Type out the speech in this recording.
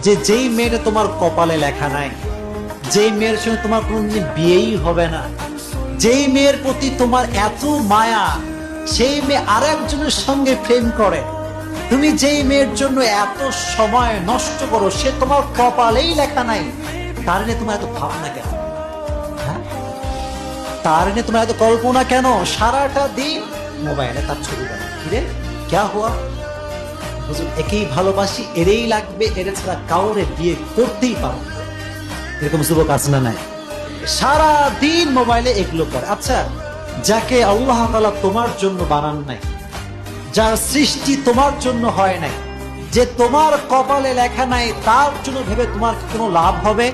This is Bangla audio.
যে যেই মেয়েটা তোমার কপালে লেখা নাই, যেই মেয়ের সঙ্গে তোমার কোনদিন বিয়েই হবে না, যেই মেয়ের প্রতি তোমার এত মায়া, সেই মেয়ে আর একজনের সঙ্গে প্রেম করে, তুমি যেই মেয়ের জন্য এত সময় নষ্ট করো, সে তোমার কপালেই লেখা নাই, তার নিয়ে তোমার এত ভাবনা কেন? হ্যাঁ, তার নিয়ে তোমার এত কল্পনা কেন? সারাটা দিন মোবাইলে তার ছবি দেখো। কিরে ক্যা হুয়া? হুজুর একেই ভালোবাসি, এরেই লাগবে, এর ছাড়া কাউরে বিয়ে করতেই পারো না। এরকম যুবক আছে না নাই? সারা দিন মোবাইলে এগুলো করে। আচ্ছা, যাকে আল্লাহ তাআলা তোমার জন্য বানান নাই, যার সৃষ্টি তোমার জন্য হয় নাই, যে তোমার কপালে লেখা নাই, তার জন্য ভেবে তোমার কোনো লাভ হবে?